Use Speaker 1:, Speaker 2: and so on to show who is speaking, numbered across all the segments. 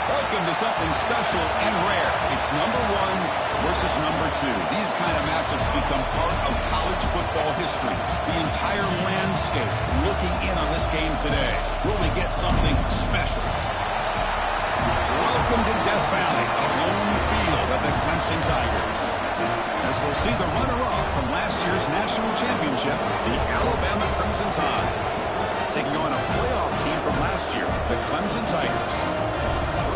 Speaker 1: Welcome to something special and rare. It's number one versus number two. These kind of matchups become part of college football history. The entire landscape looking in on this game today. Will we get something special? Welcome to Death Valley, the home field of the Clemson Tigers. As we'll see the runner-up from last year's national championship, the Alabama Crimson Tide. Taking on a playoff team from last year, the Clemson Tigers.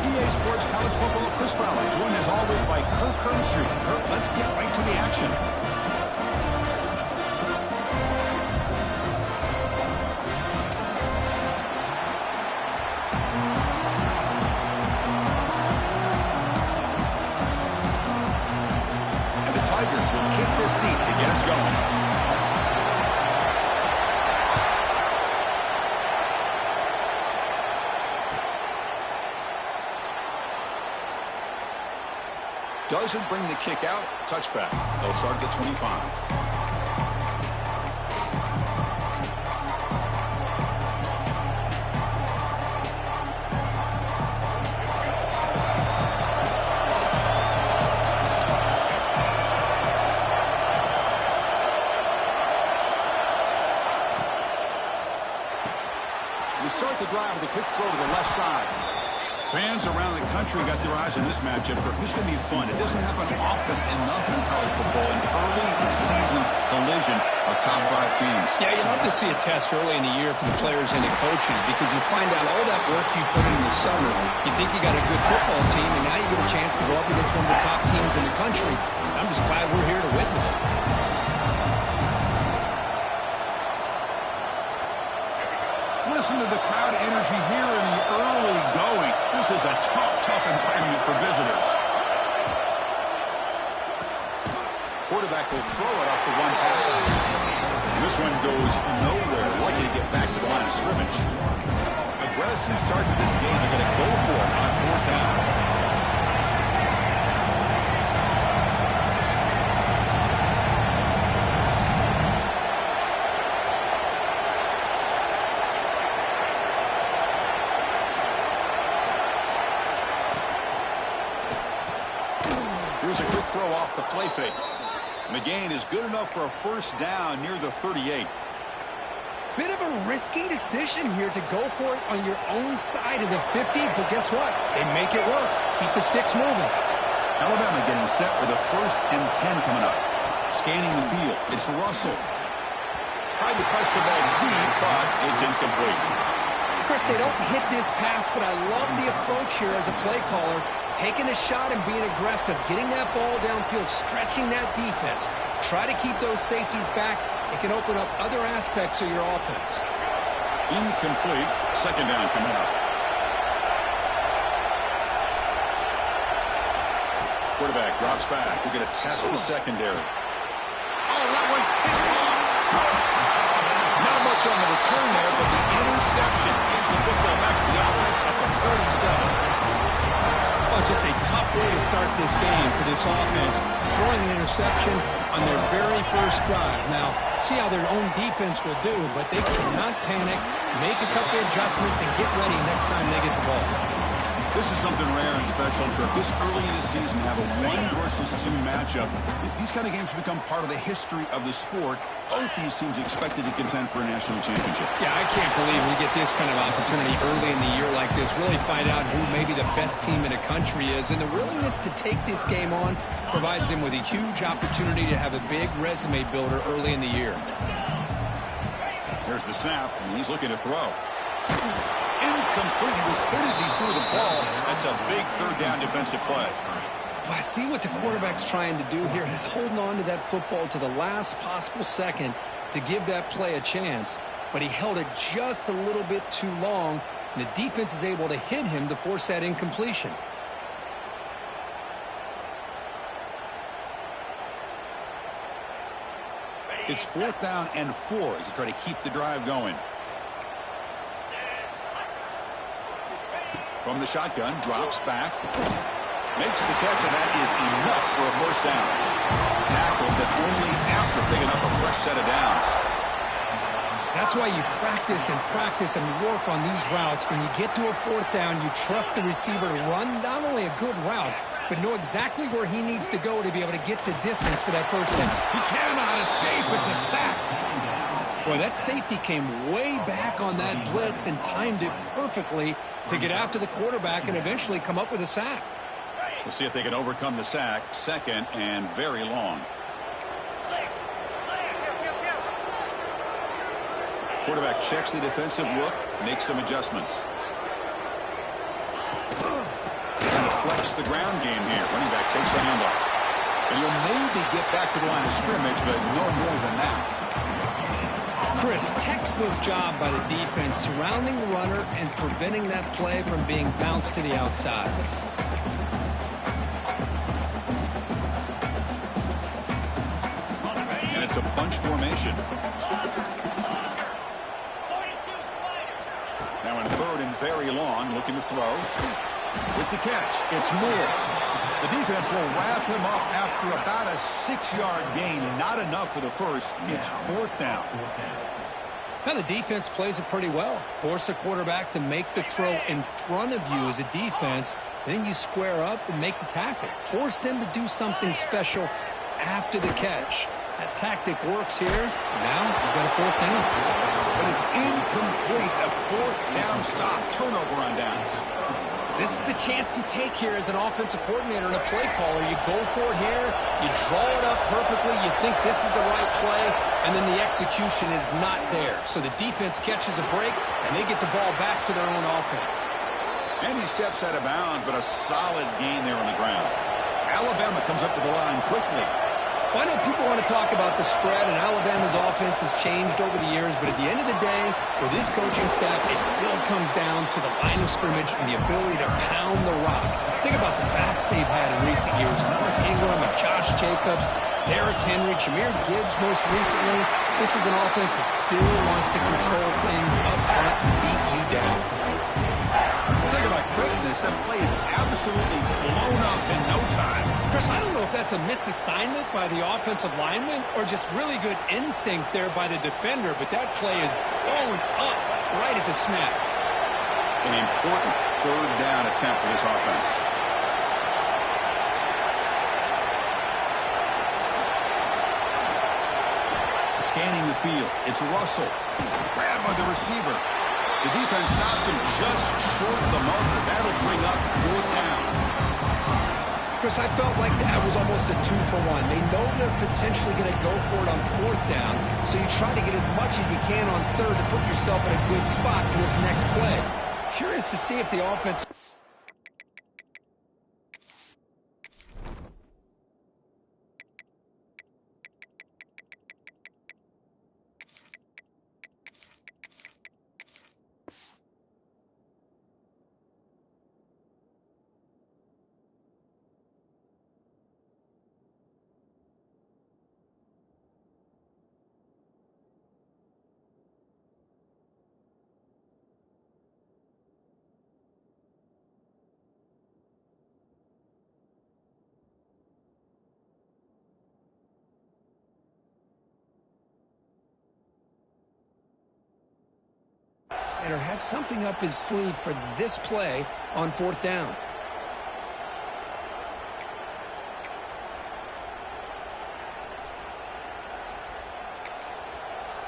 Speaker 1: EA Sports College Football, Chris Fowler, joined as always by Kirk Herbstreit. Kirk, let's get right to the action. And the Tigers will kick this deep to get us going. Doesn't bring the kick out. Touchback. They'll start at the 25. Start the drive with a quick throw to the left side. Fans around the country got their eyes on this matchup. This is going to be fun. It doesn't happen often enough in college football. An early season collision of top 5 teams.
Speaker 2: Yeah, you love to see a test early in the year for the players and the coaches because you find out all that work you put in the summer. You think you got a good football team, and now you get a chance to go up against one of the top teams in the country. I'm just glad we're here to witness it.
Speaker 1: Listen to the crowd energy here in the early going. This is a tough environment for visitors. Quarterback will throw it off the one pass option. This one goes nowhere. Lucky to get back to the line of scrimmage. Aggressive start to this game. They're going to go for it on 4th down. Here's a quick throw off the play fake. And the gain is good enough for a 1st down near the 38.
Speaker 2: Bit of a risky decision here to go for it on your own side of the 50, but guess what? They make it work. Keep the sticks moving.
Speaker 1: Alabama getting set with a 1st and 10 coming up. Scanning the field. It's Russell. Tried to press the ball deep, but it's incomplete.
Speaker 2: Chris, they don't hit this pass, but I love the approach here as a play caller. Taking a shot and being aggressive, getting that ball downfield, stretching that defense. Try to keep those safeties back. It can open up other aspects of your offense.
Speaker 1: Incomplete. 2nd down coming up. Quarterback drops back. We're going to test the secondary. Oh, that one's hit off. Not much on the return there, but the interception gives the football back to the offense at the 47.
Speaker 2: Oh, just a tough way to start this game for this offense. Throwing an interception on their very first drive. Now, see how their own defense will do, but they cannot panic, make a couple adjustments, and get ready next time they get the ball.
Speaker 1: This is something rare and special, Kirk. This early in the season, have a 1 versus 2 matchup. These kind of games become part of the history of the sport. Both these teams expected to contend for a national championship.
Speaker 2: Yeah, I can't believe we get this kind of opportunity early in the year like this. Really find out who maybe the best team in the country is. And the willingness to take this game on provides them with a huge opportunity to have a big resume builder early in the year.
Speaker 1: There's the snap, and he's looking to throw. Incomplete. He was hit as he threw the ball. That's a big 3rd down defensive play.
Speaker 2: Well, I see what the quarterback's trying to do here. He's holding on to that football to the last possible second to give that play a chance. But he held it just a little bit too long, and the defense is able to hit him to force that incompletion.
Speaker 1: It's 4th down and 4 as they try to keep the drive going. From the shotgun, drops back. Makes the catch, and that is enough for a 1st down. Tackled, but only after picking up a fresh set of downs.
Speaker 2: That's why you practice and work on these routes. When you get to a 4th down, you trust the receiver to run not only a good route, but know exactly where he needs to go to be able to get the distance for that 1st down.
Speaker 1: He cannot escape. It's a sack.
Speaker 2: Boy, that safety came way back on that blitz and timed it perfectly to get after the quarterback and eventually come up with a sack.
Speaker 1: We'll see if they can overcome the sack. 2nd and very long. Quarterback checks the defensive look, makes some adjustments. Trying to flex the ground game here. Running back takes the handoff. And he'll maybe get back to the line of scrimmage, but no more than that.
Speaker 2: Chris, textbook job by the defense surrounding the runner and preventing that play from being bounced to the outside.
Speaker 1: And it's a bunch formation. Now in 3rd and very long, looking to throw. With the catch, it's Moore. The defense will wrap him up after about a 6-yard gain. Not enough for the first. It's 4th down.
Speaker 2: Now the defense plays it pretty well. Force the quarterback to make the throw in front of you as a defense. Then you square up and make the tackle. Force them to do something special after the catch. That tactic works here. Now you've got a 4th down.
Speaker 1: But it's incomplete. A 4th down stop. Turnover on downs.
Speaker 2: This is the chance you take here as an offensive coordinator and a play caller. You go for it here. You draw it up perfectly. You think this is the right play, and then the execution is not there. So the defense catches a break, and they get the ball back to their own offense.
Speaker 1: And he steps out of bounds, but a solid gain there on the ground. Alabama comes up to the line quickly.
Speaker 2: Well, I know people want to talk about the spread, and Alabama's offense has changed over the years, but at the end of the day, with this coaching staff, it still comes down to the line of scrimmage and the ability to pound the rock. Think about the backs they've had in recent years. Mark Ingram and Josh Jacobs, Derrick Henry, Jahmyr Gibbs most recently. This is an offense that still wants to control things up front and beat you down.
Speaker 1: Talk about quickness. That play is absolutely blown up in no time.
Speaker 2: Chris, I don't know if that's a misassignment by the offensive lineman or just really good instincts there by the defender, but that play is blown up right at the snap.
Speaker 1: An important 3rd down attempt for this offense. Scanning the field. It's Russell. Grabbed by the receiver. The defense stops him just short of the marker. That'll bring up 4th down.
Speaker 2: Chris, I felt like that was almost a 2-for-1. They know they're potentially going to go for it on 4th down, so you try to get as much as you can on 3rd to put yourself in a good spot for this next play. Curious to see if the offense... and had something up his sleeve for this play on 4th down.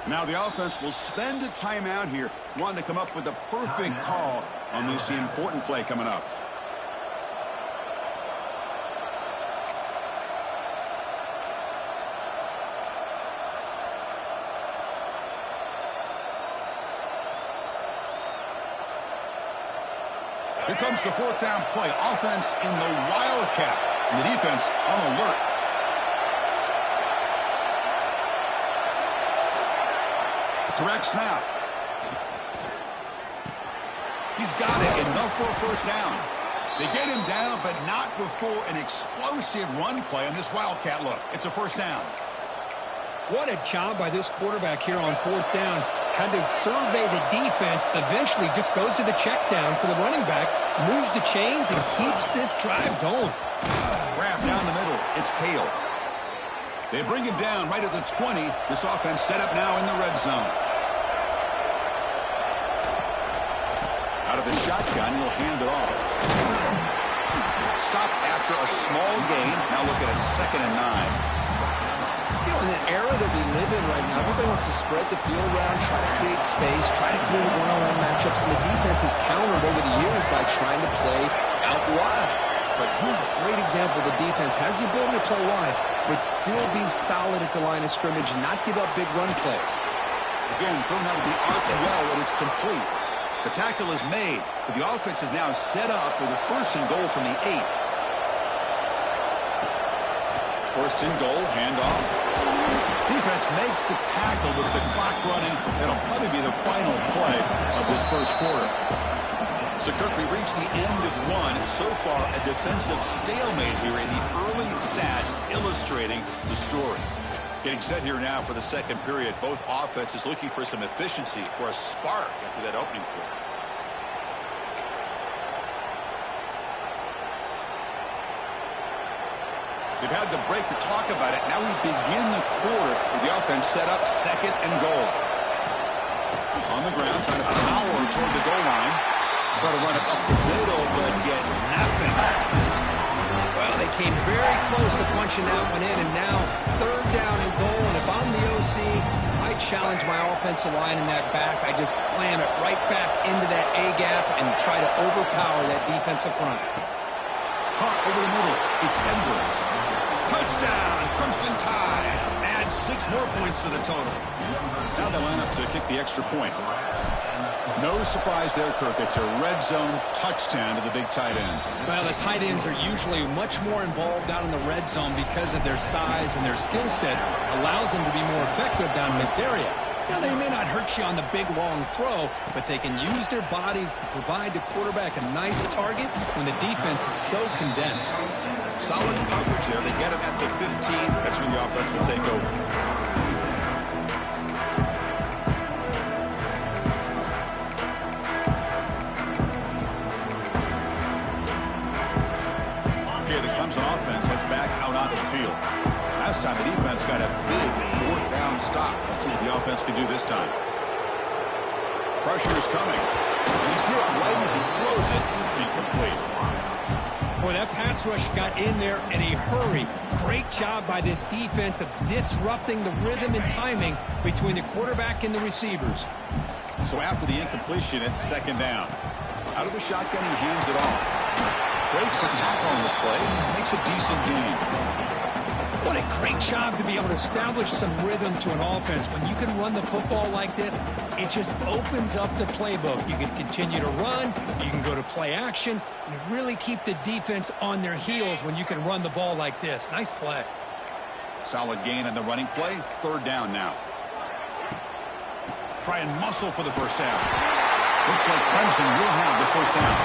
Speaker 1: Now the offense will spend a timeout here, wanting to come up with the perfect call on this important play coming up. Here comes the 4th down play. Offense in the Wildcat. And the defense on alert. Direct snap. He's got it. Enough for a 1st down. They get him down, but not before an explosive run play on this Wildcat look. It's a 1st down.
Speaker 2: What a job by this quarterback here on 4th down. Had to survey the defense, eventually just goes to the check down for the running back, moves the chains, and keeps this drive going.
Speaker 1: Wrap down the middle. It's Hale. They bring him down right at the 20. This offense set up now in the red zone. Out of the shotgun, he'll hand it off. Stop after a small gain. Now looking at 2nd and 9.
Speaker 2: In the era that we live in right now, everybody wants to spread the field around, try to create space, try to create one-on-one matchups, and the defense has countered over the years by trying to play out wide. But here's a great example. The defense has the ability to play wide, but still be solid at the line of scrimmage and not give up big run plays.
Speaker 1: Again, thrown out of the RPO, and it's complete. The tackle is made, but the offense is now set up with a 1st and goal from the 8. 1st and goal, handoff. Defense makes the tackle with the clock running. That'll probably be the final play of this 1st quarter. So, Kirk, we reached the end of one. So far, a defensive stalemate here in the early stats illustrating the story. Getting set here now for the 2nd period. Both offenses looking for some efficiency, for a spark after that opening quarter. We've had the break to talk about it. Now we begin the quarter with the offense set up 2nd and goal. On the ground, trying to power toward the goal line. Try to run it up the middle, but get nothing.
Speaker 2: Well, they came very close to punching that one in, and now 3rd down and goal. And if I'm the OC, I challenge my offensive line in that back. I just slam it right back into that A-gap and try to overpower that defensive front.
Speaker 1: Caught over the middle. It's Edwards. Touchdown, Clemson Tide. Add 6 more points to the total. Now they line up to kick the extra point. No surprise there, Kirk. It's a red zone touchdown to the big tight end.
Speaker 2: Well, the tight ends are usually much more involved out in the red zone because of their size, and their skill set allows them to be more effective down in this area. Now, they may not hurt you on the big, long throw, but they can use their bodies to provide the quarterback a nice target when the defense is so condensed.
Speaker 1: Solid coverage there. They get him at the 15. That's when the offense will take over. Okay, the Clemson offense heads back out onto the field. Last time the defense got a big 4th down stop. Let's see what the offense can do this time. Pressure is coming. And he's hit right as he throws it. Incomplete.
Speaker 2: Boy, that pass rush got in there in a hurry. Great job by this defense of disrupting the rhythm and timing between the quarterback and the receivers.
Speaker 1: So after the incompletion, it's 2nd down. Out of the shotgun, he hands it off. Breaks a tackle on the play, makes a decent gain.
Speaker 2: What a great job to be able to establish some rhythm to an offense. When you can run the football like this, it just opens up the playbook. You can continue to run. You can go to play action. You really keep the defense on their heels when you can run the ball like this. Nice play.
Speaker 1: Solid gain on the running play. 3rd down now. Try and muscle for the first down. Looks like Clemson will have the first down.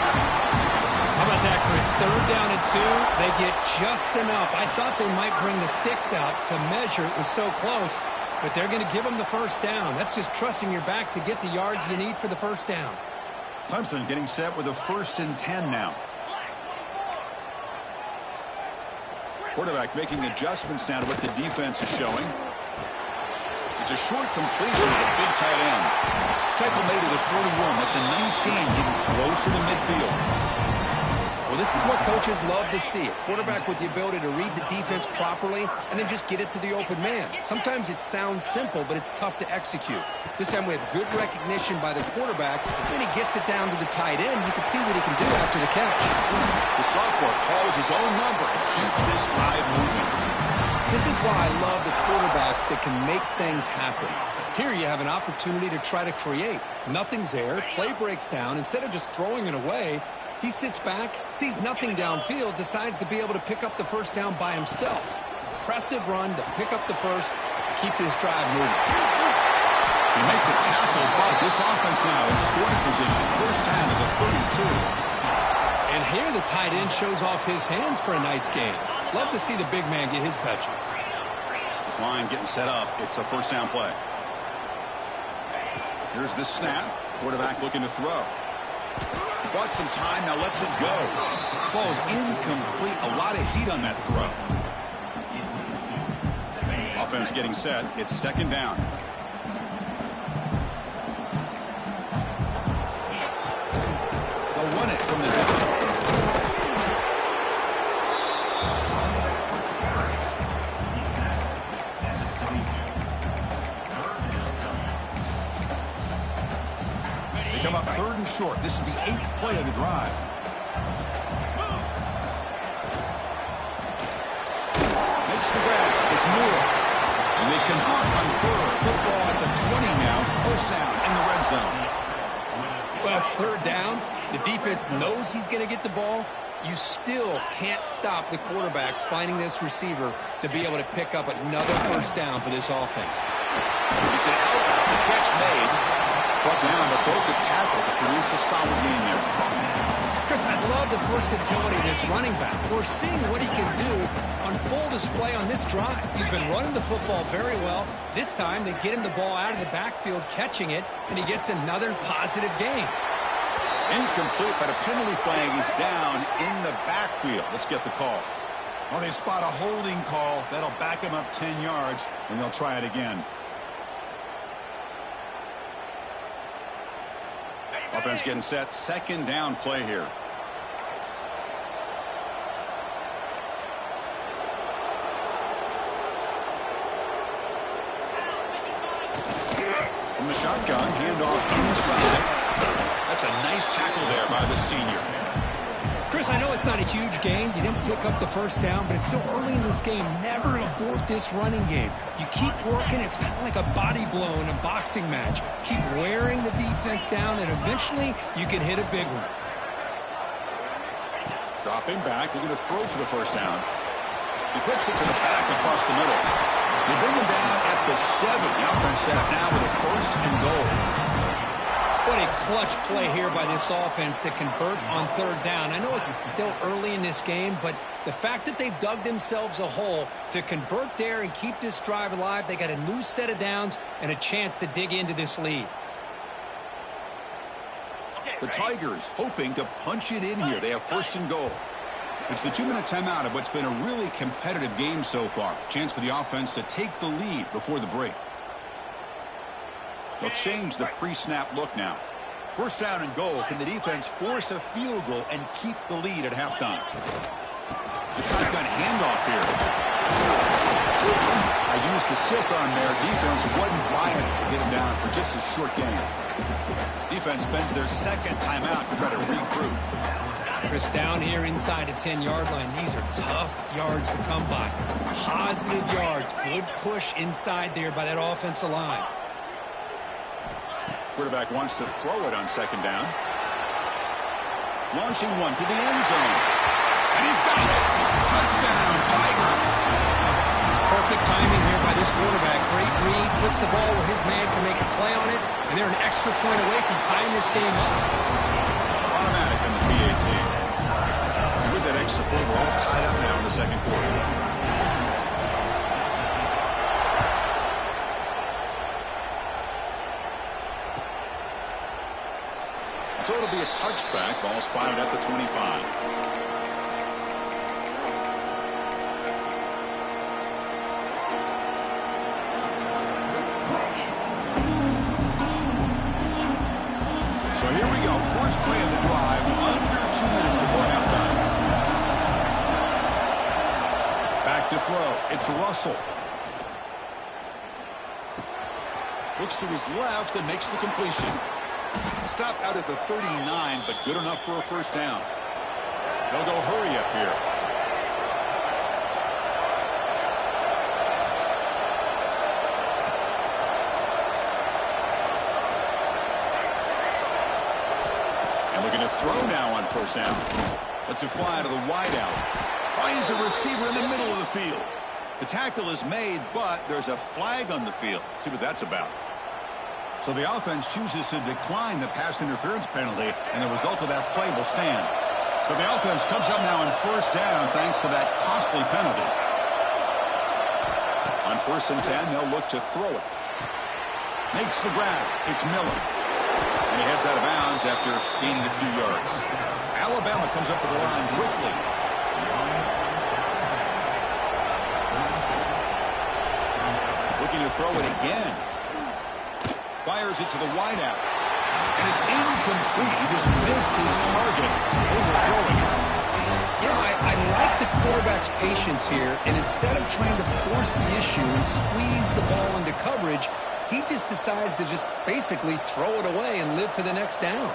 Speaker 2: How about that, Chris? 3rd down and 2. They get just enough. I thought they might bring the sticks out to measure. It was so close, but they're going to give them the first down. That's just trusting your back to get the yards you need for the first down.
Speaker 1: Clemson getting set with a 1st and 10 now. Quarterback making adjustments now to what the defense is showing. It's a short completion to the big tight end. Tackle made at the 41. That's a nice gain, getting closer to midfield.
Speaker 2: Well, this is what coaches love to see. A quarterback with the ability to read the defense properly and then just get it to the open man. Sometimes it sounds simple, but it's tough to execute. This time we have good recognition by the quarterback. Then he gets it down to the tight end. You can see what he can do after the catch.
Speaker 1: The sophomore calls his own number and keeps this drive moving.
Speaker 2: This is why I love the quarterbacks that can make things happen. Here you have an opportunity to try to create. Nothing's there. Play breaks down. Instead of just throwing it away, he sits back, sees nothing downfield, decides to be able to pick up the first down by himself. Impressive run to pick up the first, keep this drive moving.
Speaker 1: They make the tackle, but this offense now in scoring position. First down to the 32.
Speaker 2: And here the tight end shows off his hands for a nice gain. Love to see the big man get his touches.
Speaker 1: This line getting set up. It's a first down play. Here's the snap. Quarterback looking to throw. Bought some time, now lets it go. Ball's incomplete. A lot of heat on that throw. Offense getting set. It's 2nd down. They'll run it from the down. They come up 3rd and short. This is the 8th play of the drive. Makes the grab. It's Moore. And they convert on 3rd. Football at the 20 now. First down in the red zone.
Speaker 2: Well, it's 3rd down. The defense knows he's going to get the ball. You still can't stop the quarterback finding this receiver to be able to pick up another first down for this offense.
Speaker 1: It's an out. The catch made. Brought down, but broke the tackle to produce a solid game there.
Speaker 2: Chris, I love the versatility of this running back. We're seeing what he can do on full display on this drive. He's been running the football very well. This time, they get him the ball out of the backfield, catching it, and he gets another positive gain.
Speaker 1: Incomplete, but a penalty flag is down in the backfield. Let's get the call. Well, they spot a holding call. That'll back them up 10 yards, and they'll try it again. Offense getting set. Second down play here. From the shotgun, handoff inside. That's a nice tackle there by the senior.
Speaker 2: Chris, I know it's not a huge gain. You didn't pick up the first down, but it's still early in this game. Never abort this running game. You keep working. It's kind of like a body blow in a boxing match. Keep wearing the defense down, and eventually you can hit a big one.
Speaker 1: Dropping back, looking to throw for the first down. He flips it to the back across the middle. They bring him down at the 7. The offense set up now with a first and goal.
Speaker 2: What a clutch play here by this offense to convert on third down. I know it's still early in this game, but the fact that they've dug themselves a hole to convert there and keep this drive alive, they got a new set of downs and a chance to dig into this lead.
Speaker 1: The Tigers hoping to punch it in here. They have first and goal. It's the 2-minute timeout of what's been a really competitive game so far. Chance for the offense to take the lead before the break. They'll change the pre-snap look now. First down and goal. Can the defense force a field goal and keep the lead at halftime? The shotgun handoff here. I used the stiff arm there. Defense wasn't buying it to get him down for just a short game. Defense spends their second timeout to try to regroup.
Speaker 2: Chris, down here inside the 10-yard line. These are tough yards to come by. Positive yards. Good push inside there by that offensive line.
Speaker 1: Quarterback wants to throw it on second down. Launching one to the end zone. And he's got it. Touchdown, Tigers.
Speaker 2: Perfect timing here by this quarterback. Great read. Puts the ball where his man can make a play on it. And they're an extra point away from tying this game up.
Speaker 1: Automatic in the PAT. And with that extra point, we're all tied up now in the second quarter. So it'll be a touchback. Ball spotted at the 25. So here we go. First play of the drive. Under 2 minutes before halftime. Back to throw. It's Russell. Looks to his left and makes the completion. Stop out at the 39, but good enough for a first down. They'll go hurry up here. And we're going to throw now on first down. Lets it fly to the wideout. Finds a receiver in the middle of the field. The tackle is made, but there's a flag on the field. Let's see what that's about. So the offense chooses to decline the pass interference penalty, and the result of that play will stand. So the offense comes up now on first down thanks to that costly penalty. On first and 10, they'll look to throw it. Makes the grab. It's Miller. And he heads out of bounds after gaining a few yards. Alabama comes up with the line quickly. Looking to throw it again. Fires it to the wideout. And it's incomplete. He just missed his target, overthrowing it.
Speaker 2: You know, I like the quarterback's patience here, and instead of trying to force the issue and squeeze the ball into coverage, he just decides to just basically throw it away and live for the next down.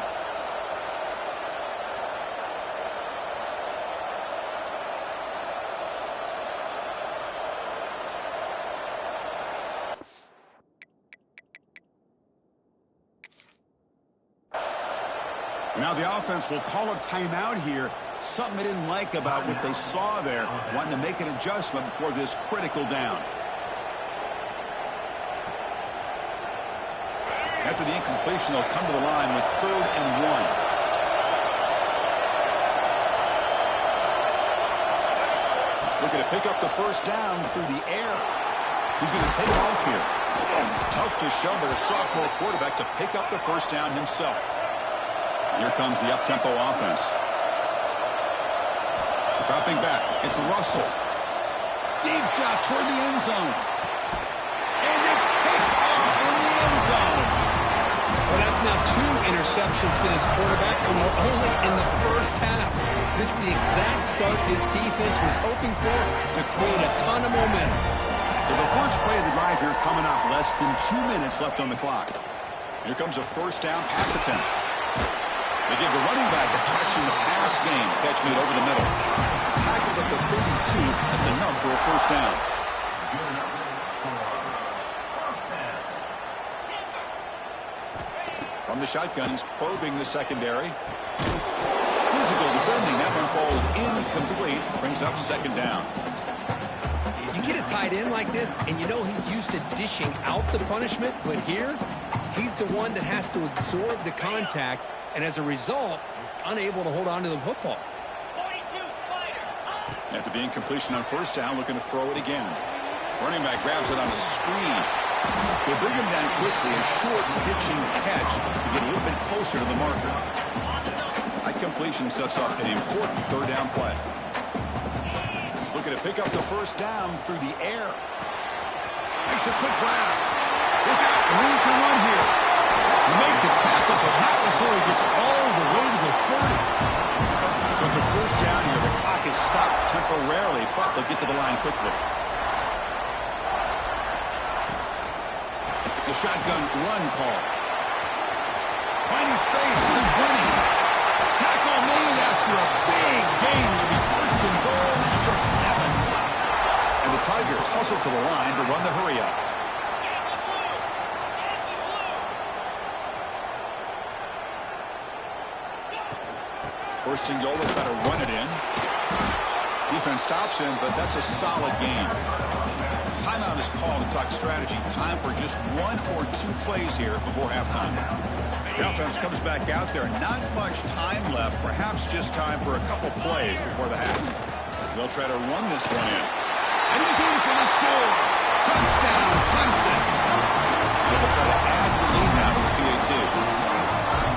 Speaker 1: Now the offense will call a timeout here. Something they didn't like about what they saw there. Wanting to make an adjustment before this critical down. After the incompletion, they'll come to the line with 3rd and 1. Looking to pick up the first down through the air. Who's going to take off here? Tough to show by the sophomore quarterback to pick up the first down himself. Here comes the up-tempo offense. Dropping back. It's Russell. Deep shot toward the end zone. And it's picked off in the end zone.
Speaker 2: Well, that's now 2 interceptions for this quarterback, and we're only in the first half. This is the exact start this defense was hoping for to create a ton of momentum.
Speaker 1: So the first play of the drive here coming up. Less than 2 minutes left on the clock. Here comes a first down pass attempt. They give the running back a touch in the pass game. Catch made over the middle. Tackled at the 32. That's enough for a first down. From the shotgun, he's probing the secondary. Physical defending. That one falls incomplete. Brings up second down.
Speaker 2: You get a tight end like this, and you know he's used to dishing out the punishment, but here, he's the one that has to absorb the contact, and as a result, he's unable to hold on to the football.
Speaker 1: After the incompletion on first down, looking to throw it again. Running back grabs it on a screen. They bring him down quickly, a short pitching catch to get a little bit closer to the marker. That completion sets up an important third down play. Looking to pick up the first down through the air. Makes a quick grab. Look out, room to run here. Make the tackle, but not before he gets all the way to the 30. So it's a first down here. The clock is stopped temporarily, but they'll get to the line quickly. It's a shotgun run call. Finding space in the 20. Tackle made after a big gain. Will be first and goal at the 7. And the Tigers hustle to the line to run the hurry up. First and goal, they'll try to run it in. Defense stops him, but that's a solid game. Timeout is called to talk strategy. Time for just 1 or 2 plays here before halftime. The offense comes back out there. Not much time left. Perhaps just time for a couple plays before the half. They'll try to run this one in. And he's in for the score. Touchdown, Clemson. They'll try to add the lead now to the PAT.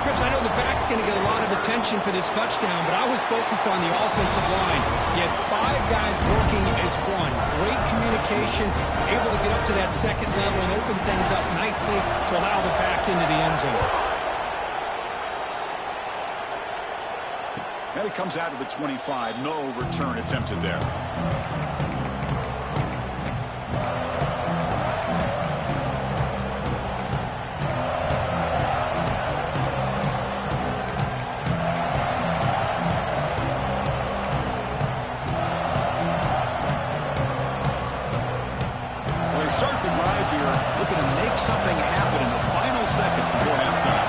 Speaker 2: Chris, I know the back's going to get a lot of attention for this touchdown, but I was focused on the offensive line. You had 5 guys working as one. Great communication, able to get up to that second level and open things up nicely to allow the back into the end zone.
Speaker 1: And it comes out to the 25. No return attempted there. Looking to make something happen in the final seconds before halftime.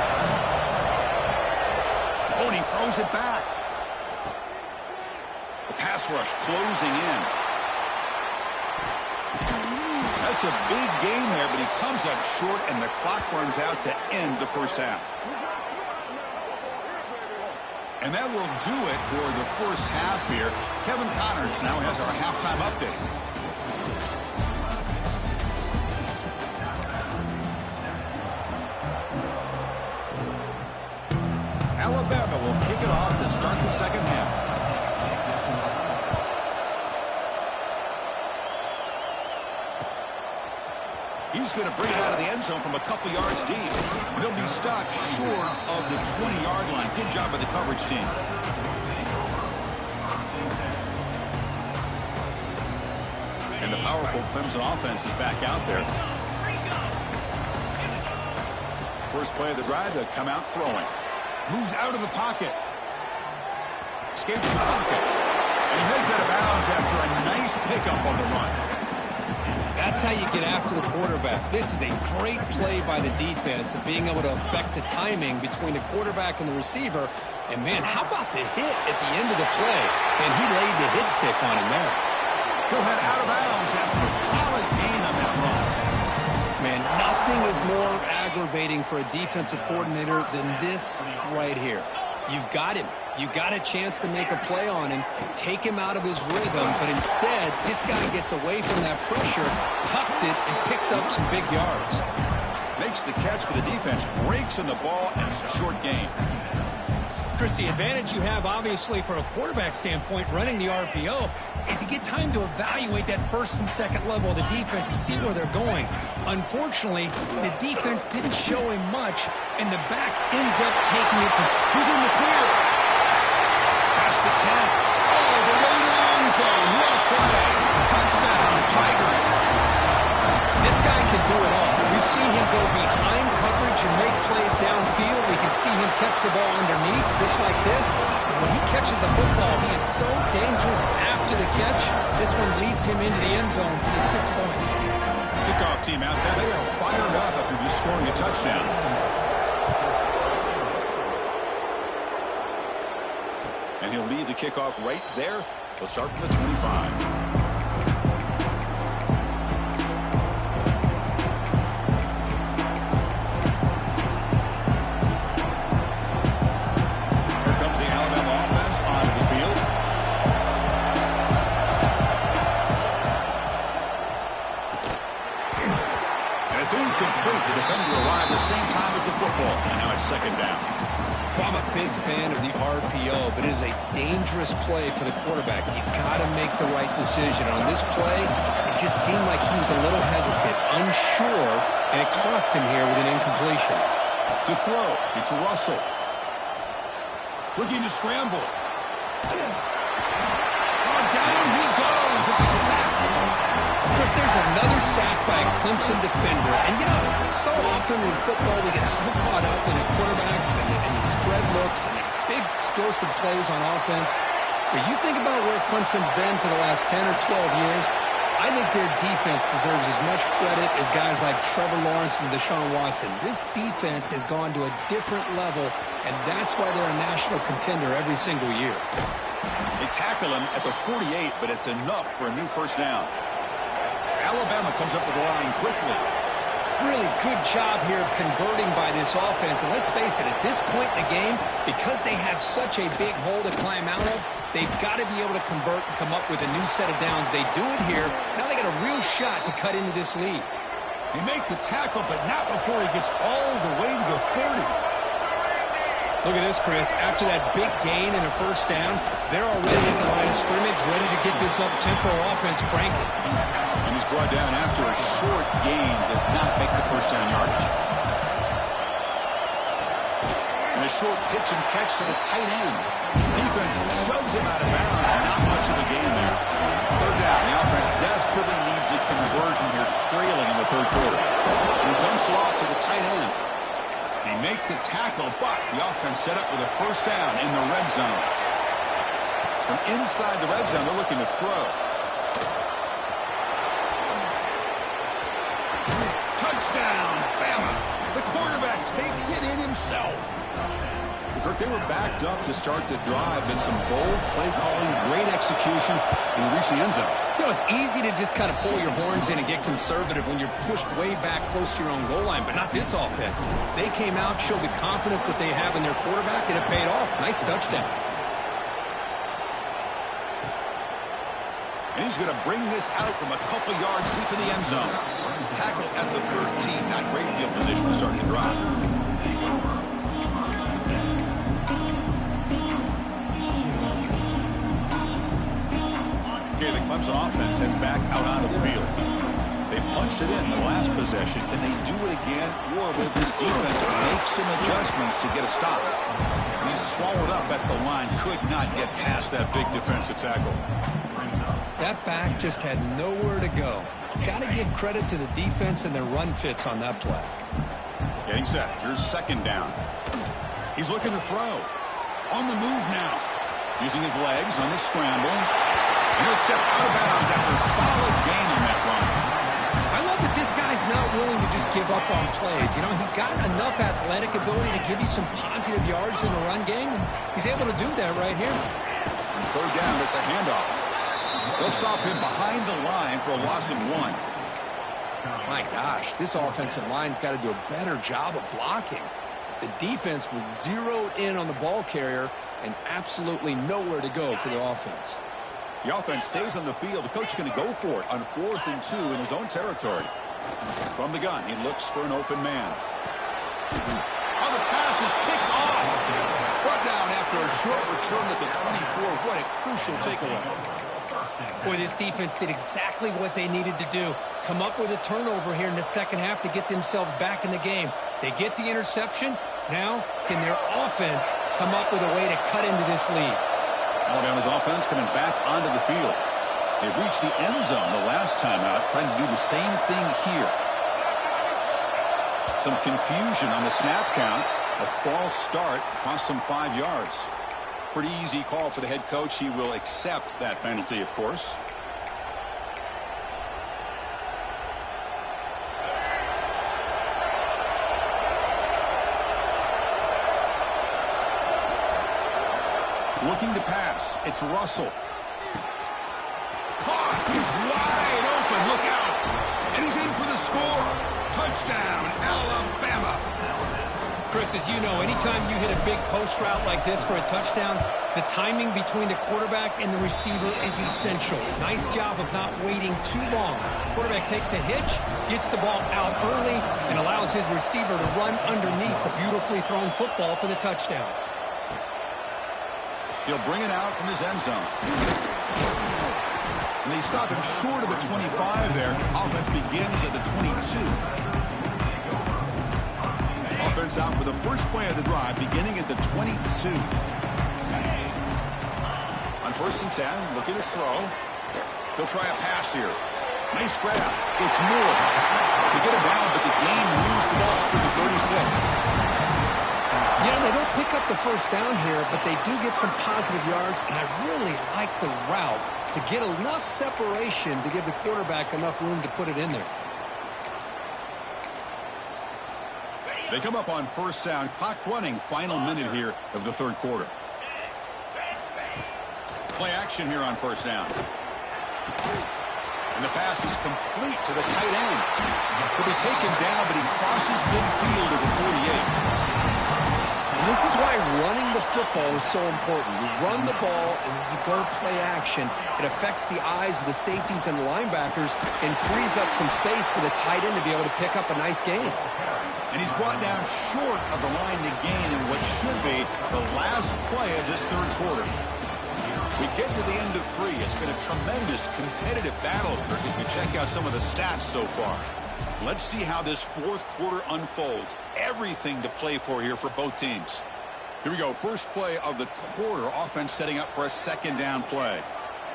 Speaker 1: Oh, and he throws it back. The pass rush closing in. That's a big gain there, but he comes up short, and the clock runs out to end the first half. And that will do it for the first half here. Kevin Connors now has our halftime update. Alabama will kick it off to start the second half. He's going to bring it out of the end zone from a couple yards deep. And he'll be stopped short of the 20-yard line. Good job by the coverage team. And the powerful Clemson offense is back out there. First play of the drive, they'll come out throwing. Moves out of the pocket. Escapes the pocket. And he heads out of bounds after a nice pickup on the run.
Speaker 2: That's how you get after the quarterback. This is a great play by the defense of being able to affect the timing between the quarterback and the receiver. And, man, how about the hit at the end of the play? And he laid the hit stick on him there.
Speaker 1: He'll head out of bounds after a solid gain on that run.
Speaker 2: Man, nothing is more aggravating for a defensive coordinator than this right here. You've got him. You got a chance to make a play on him, take him out of his rhythm, but instead, this guy gets away from that pressure, tucks it, and picks up some big yards.
Speaker 1: Makes the catch for the defense, breaks in the ball, and it's a short gain.
Speaker 2: Chris, the advantage you have, obviously, from a quarterback standpoint, running the RPO, is you get time to evaluate that first and second level of the defense and see where they're going. Unfortunately, the defense didn't show him much, and the back ends up taking it from...
Speaker 1: Who's in the clear? Past the 10. Oh, the way to the end zone. What a play. Touchdown, Tigers.
Speaker 2: This guy can do it all. We've seen him go behind coverage and make plays downfield. We can see him catch the ball underneath, just like this. And when he catches a football, he is so dangerous after the catch. This one leads him into the end zone for the 6 points.
Speaker 1: Kickoff team out there. They are fired up after just scoring a touchdown. And he'll lead the kickoff right there. He'll start from the 25. It's incomplete. The defender arrived the same time as the football. And now it's second down.
Speaker 2: Well, I'm a big fan of the RPO, but it is a dangerous play for the quarterback. You got to make the right decision. On this play, it just seemed like he was a little hesitant, unsure, and it cost him here with an incompletion.
Speaker 1: To throw, it's Russell. Looking to scramble. Oh, down he goes. It's a sack.
Speaker 2: Chris, there's another sack by a Clemson defender. And, you know, so often in football we get so caught up in the quarterbacks and the spread looks and the big explosive plays on offense. But you think about where Clemson's been for the last 10 or 12 years, I think their defense deserves as much credit as guys like Trevor Lawrence and Deshaun Watson. This defense has gone to a different level, and that's why they're a national contender every single year.
Speaker 1: They tackle him at the 48, but it's enough for a new first down. Alabama comes up with the line quickly.
Speaker 2: Really good job here of converting by this offense. And let's face it, at this point in the game, because they have such a big hole to climb out of, they've got to be able to convert and come up with a new set of downs. They do it here. Now they got a real shot to cut into this lead.
Speaker 1: They make the tackle, but not before he gets all the way to the 30.
Speaker 2: Look at this, Chris. After that big gain and a first down, they're already at the line of scrimmage, ready to get this up-tempo offense cranking.
Speaker 1: And he's brought down after a short gain, does not make the first down yardage. And a short pitch and catch to the tight end. Defense shoves him out of bounds. Not much of a gain there. Third down. The offense desperately needs a conversion here, trailing in the third quarter. He dumps it off to the tight end. They make the tackle, but the offense set up with a first down in the red zone. From inside the red zone, they're looking to throw. Touchdown, Bama. The quarterback takes it in himself. Kirk, they were backed up to start the drive, and some bold play calling, great execution, and reach the end zone.
Speaker 2: You know, it's easy to just kind of pull your horns in and get conservative when you're pushed way back close to your own goal line, but not this offense. They came out, showed the confidence that they have in their quarterback, and it paid off. Nice touchdown.
Speaker 1: And he's going to bring this out from a couple yards deep in the end zone. Tackle at the 13. Not great field position to start the drive. Okay, the Clemson offense heads back out onto the field. They punched it in the last possession. Can they do it again? Or will this defense make some adjustments to get a stop? And he's swallowed up at the line. Could not get past that big defensive tackle.
Speaker 2: That back just had nowhere to go. Got to give credit to the defense and their run fits on that play.
Speaker 1: Getting set. Here's second down. He's looking to throw. On the move now. Using his legs on the scramble. And he'll step out of bounds after a solid gain on that run.
Speaker 2: I love that this guy's not willing to just give up on plays. You know, he's got enough athletic ability to give you some positive yards in the run game, and he's able to do that right here.
Speaker 1: And third down, it's a handoff. They'll stop him behind the line for a loss of 1.
Speaker 2: My gosh, this offensive line's got to do a better job of blocking. The defense was zeroed in on the ball carrier and absolutely nowhere to go for the offense.
Speaker 1: The offense stays on the field. The coach is going to go for it on 4th and 2 in his own territory. From the gun, he looks for an open man. Oh, the pass is picked off. Brought down after after a short return at the 24. What a crucial takeaway.
Speaker 2: Boy, this defense did exactly what they needed to do. Come up with a turnover here in the second half to get themselves back in the game. They get the interception. Now, can their offense come up with a way to cut into this lead?
Speaker 1: Alabama's offense coming back onto the field. They reached the end zone the last time out, trying to do the same thing here. Some confusion on the snap count. A false start cost them 5 yards. Pretty easy call for the head coach. He will accept that penalty, of course. Looking to pass. It's Russell. Caught. He's wide open. Look out. And he's in for the score. Touchdown, Alabama.
Speaker 2: Chris, as you know, anytime you hit a big post route like this for a touchdown, the timing between the quarterback and the receiver is essential. Nice job of not waiting too long. Quarterback takes a hitch, gets the ball out early, and allows his receiver to run underneath the beautifully thrown football for the touchdown.
Speaker 1: He'll bring it out from his end zone. And they stop him short of the 25 there. Offense begins at the 22. Offense out for the first play of the drive, beginning at the 22. On 1st and 10, looking to throw. He'll try a pass here. Nice grab. It's Moore. They get it down, but the game moves the ball to the 36.
Speaker 2: You know, they don't pick up the first down here, but they do get some positive yards, and I really like the route to get enough separation to give the quarterback enough room to put it in there.
Speaker 1: They come up on 1st down. Clock running. Final minute here of the 3rd quarter. Play action here on 1st down. And the pass is complete to the tight end. He'll be taken down, but he crosses midfield at the 48.
Speaker 2: This is why running the football is so important. You run the ball, and then you go play action. It affects the eyes of the safeties and linebackers and frees up some space for the tight end to be able to pick up a nice gain.
Speaker 1: And he's brought down short of the line to gain in what should be the last play of this 3rd quarter. We get to the end of 3. It's been a tremendous competitive battle as we check out some of the stats so far. Let's see how this 4th quarter unfolds. Everything to play for here for both teams. Here we go. First play of the quarter. Offense setting up for a 2nd down play.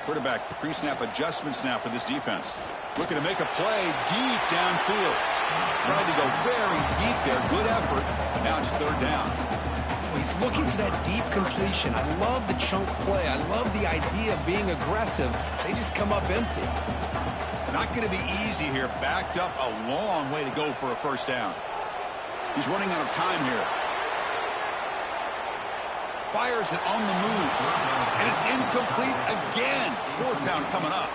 Speaker 1: Quarterback pre-snap adjustments now for this defense. Looking to make a play deep downfield. Tried to go very deep there. Good effort. Now it's 3rd down.
Speaker 2: Well, he's looking for that deep completion. I love the chunk play. I love the idea of being aggressive. They just come up empty.
Speaker 1: Not going to be easy here. Backed up a long way to go for a 1st down. He's running out of time here. Fires it on the move. And it's incomplete again. 4th down coming up.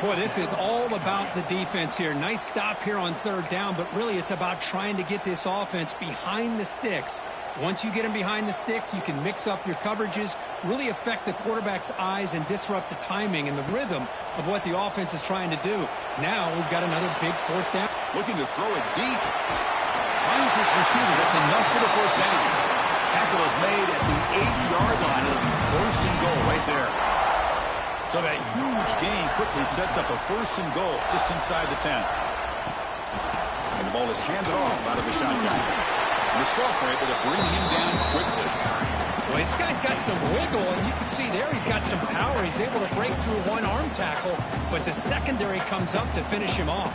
Speaker 2: Boy, this is all about the defense here. Nice stop here on 3rd down, but really it's about trying to get this offense behind the sticks. Once you get them behind the sticks, you can mix up your coverages, really affect the quarterback's eyes and disrupt the timing and the rhythm of what the offense is trying to do. Now we've got another big 4th down.
Speaker 1: Looking to throw it deep. Finds his receiver. That's enough for the 1st down. Tackle is made at the 8-yard line. It'll be 1st and goal right there. So that huge gain quickly sets up a 1st and goal just inside the 10. And the ball is handed off out of the shotgun. The Sophomore able to bring him down quickly.
Speaker 2: Well, this guy's got some wiggle, and you can see there he's got some power. He's able to break through one arm tackle, but the secondary comes up to finish him off.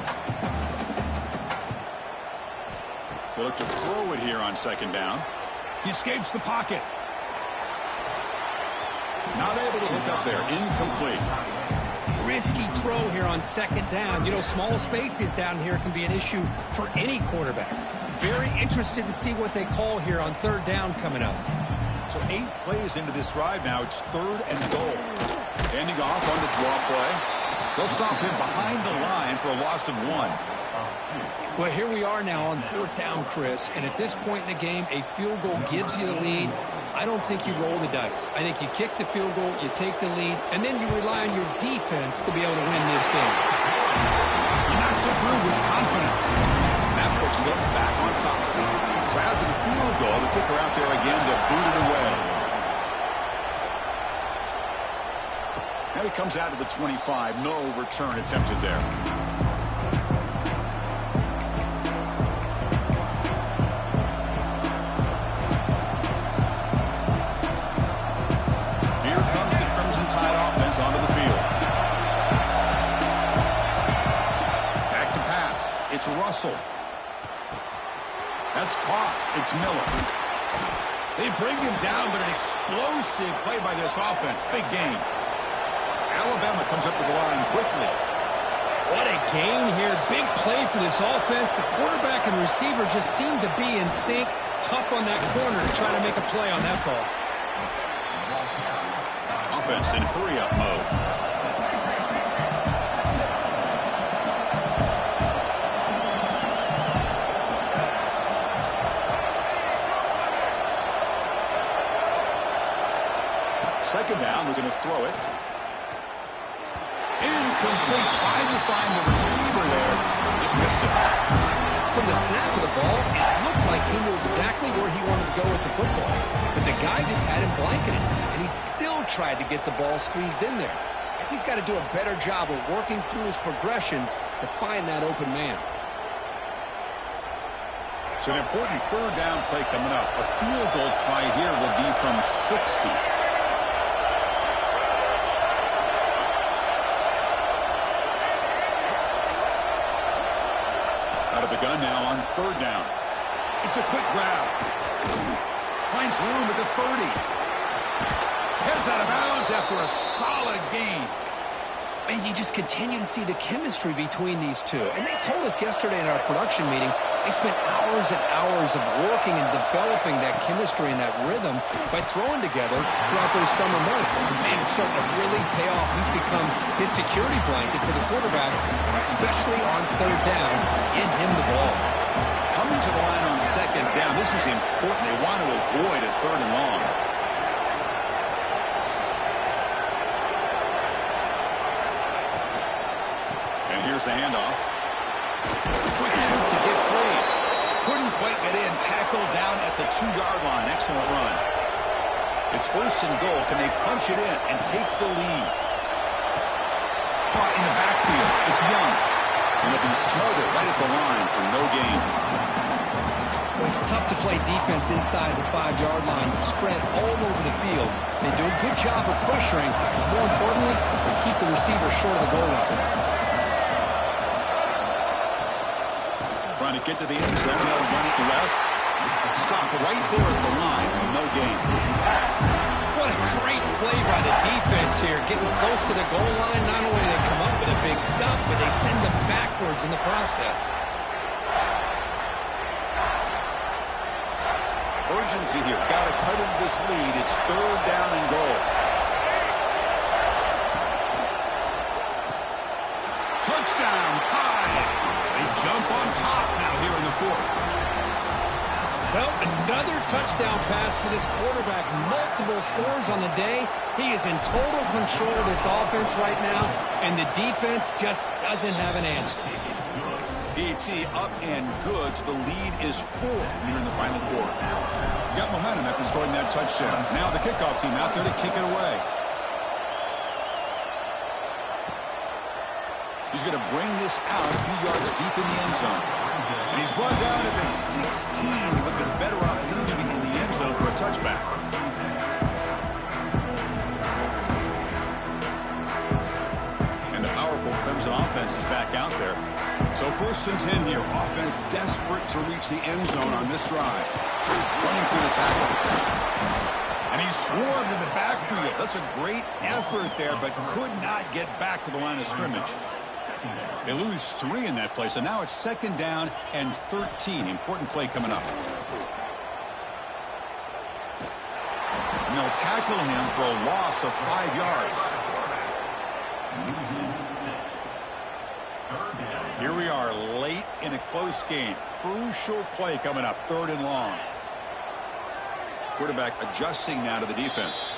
Speaker 1: They look to throw it here on 2nd down. He escapes the pocket. Not able to hook up there. Incomplete.
Speaker 2: Risky throw here on 2nd down. You know, small spaces down here can be an issue for any quarterback. Very interested to see what they call here on 3rd down coming up.
Speaker 1: So 8 plays into this drive now. It's 3rd and goal. Ending off on the draw play. They'll stop him behind the line for a loss of 1.
Speaker 2: Well, here we are now on 4th down, Chris. And at this point in the game, a field goal gives you the lead. I don't think you roll the dice. I think you kick the field goal, you take the lead, and then you rely on your defense to be able to win this game.
Speaker 1: He knocks it through with confidence. That puts them back on top. So after the field goal, the kicker out there again to boot it away. And he comes out to the 25. No return attempted there. Here comes the Crimson Tide offense onto the field. Back to pass. It's Russell. That's caught. It's Miller. They bring him down, but an explosive play by this offense. Big gain. Alabama comes up to the line quickly.
Speaker 2: What a gain here. Big play for this offense. The quarterback and receiver just seem to be in sync. Tough on that corner to try to make a play on that ball.
Speaker 1: Offense in hurry-up mode. Second down, we're going to throw it. Incomplete, trying to find the receiver there. Just missed it.
Speaker 2: From the snap of the ball, it looked like he knew exactly where he wanted to go with the football. But the guy just had him blanketed, and he still tried to get the ball squeezed in there. He's got to do a better job of working through his progressions to find that open man.
Speaker 1: So an important third down play coming up. A field goal try here will be from 60. Out of the gun now on third down. It's a quick grab. Finds room at the 30. Heads out of bounds after a solid gain.
Speaker 2: And you just continue to see the chemistry between these two. And they told us yesterday in our production meeting, they spent hours and hours of working and developing that chemistry and that rhythm by throwing together throughout those summer months. And man, it's starting to really pay off. He's become his security blanket for the quarterback, especially on third down. Get him the ball.
Speaker 1: Coming to the line on second down, this is important. They want to avoid a third and long. And here's the handoff. Quick shoot to get free. Couldn't quite get in. Tackled down at the 2-yard line. Excellent run. It's first and goal. Can they punch it in and take the lead? Caught in the backfield. It's Young. And they'll be smothered right at the line for no gain.
Speaker 2: Well, it's tough to play defense inside the 5-yard line, spread all over the field. They do a good job of pressuring, but more importantly, they keep the receiver short of the goal line.
Speaker 1: Trying to get to the end zone. They'll run it left. Stop right there at the line. No gain.
Speaker 2: What a great play by the defense here. Getting close to the goal line. Not only do they come up with a big stop, but they send them backwards in the process.
Speaker 1: Urgency here. Got to cut into this lead. It's third down and goal. Touchdown, tie. They jump on top now here in the fourth.
Speaker 2: Well, another touchdown pass for this quarterback. Multiple scores on the day. He is in total control of this offense right now, and the defense just doesn't have an answer.
Speaker 1: DT up and good. The lead is 4 near in the final quarter. Got momentum after scoring that touchdown. Now the kickoff team out there to kick it away. He's going to bring this out a few yards deep in the end zone. And he's brought down at the 16, looking better off leaving it in the end zone for a touchback. And the powerful Clemson offense is back out there. So first and 10 here. Offense desperate to reach the end zone on this drive. Running through the tackle. And he swarmed in the backfield. That's a great effort there, but could not get back to the line of scrimmage. They lose 3 in that play, so now it's second down and 13. Important play coming up. And they'll tackle him for a loss of 5 yards. Here we are late in a close game. Crucial play coming up, third and long. Quarterback adjusting now to the defense.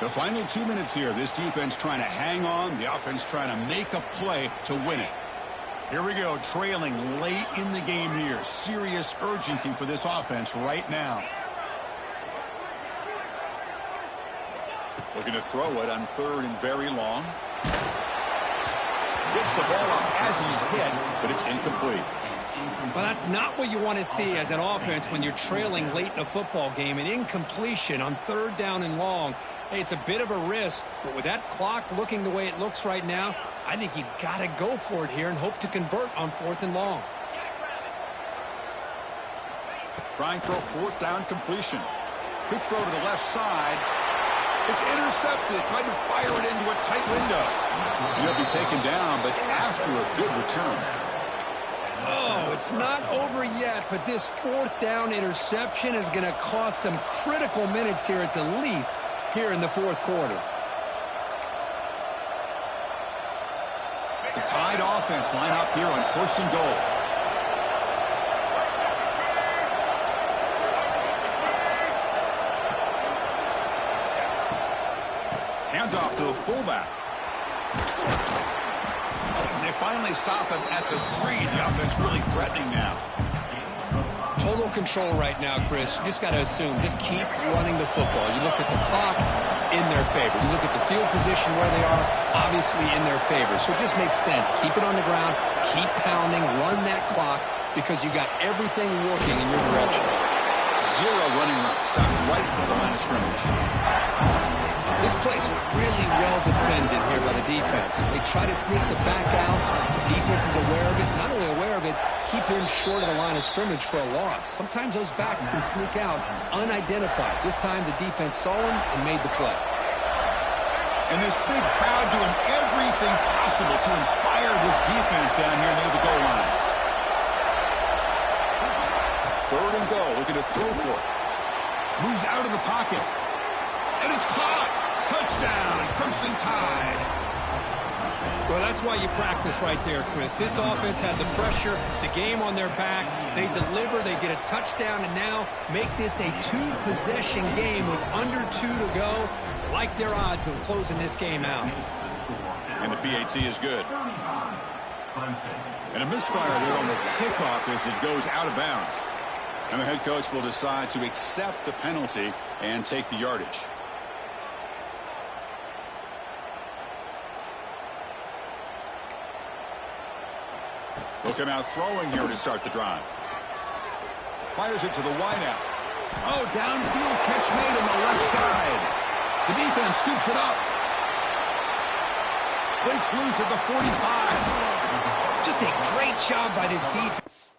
Speaker 1: The final 2 minutes here. This defense trying to hang on. The offense trying to make a play to win it. Here we go, trailing late in the game here. Serious urgency for this offense right now. Looking to throw it on 3rd and very long. Gets the ball up as he's hit, but it's incomplete.
Speaker 2: Well, that's not what you want to see as an offense when you're trailing late in a football game. An incompletion on 3rd down and long. Hey, it's a bit of a risk, but with that clock looking the way it looks right now, I think you got to go for it here and hope to convert on 4th and long.
Speaker 1: Trying for a 4th down completion. Quick throw to the left side. It's intercepted. Tried to fire it into a tight window. And he'll be taken down, but after a good return.
Speaker 2: Oh, it's not over yet, but this 4th down interception is going to cost him critical minutes here at the least here in the 4th quarter.
Speaker 1: The Tide offense line up here on 1st and goal. Hands off to the fullback. They finally stop him at the 3. The offense really threatening now.
Speaker 2: Total control right now, Chris. You just got to assume. Just keep running the football. You look at the clock, in their favor. You look at the field position where they are, obviously in their favor. So it just makes sense. Keep it on the ground. Keep pounding. Run that clock because you got everything working in your direction.
Speaker 1: 0 running route. Stop right at the line of scrimmage.
Speaker 2: This play's really well defended here by the defense. They try to sneak the back out. The defense is aware of it. Not only aware of it, keep him short of the line of scrimmage for a loss. Sometimes those backs can sneak out unidentified. This time the defense saw him and made the play.
Speaker 1: And this big crowd doing everything possible to inspire this defense down here near the goal line. 3rd and goal, looking to throw for it. Moves out of the pocket. And it's caught. Touchdown, Clemson Tide.
Speaker 2: Well, that's why you practice right there, Chris. This offense had the pressure, the game on their back. They deliver, they get a touchdown, and now make this a 2-possession game with under 2 to go. Like their odds of closing this game out.
Speaker 1: And the PAT is good. And a misfire there on the kickoff as it goes out of bounds. And the head coach will decide to accept the penalty and take the yardage. He'll come out throwing here to start the drive. Fires it to the wideout. Oh, downfield catch made on the left side. The defense scoops it up. Breaks loose at the 45.
Speaker 2: Just a great job by this defense.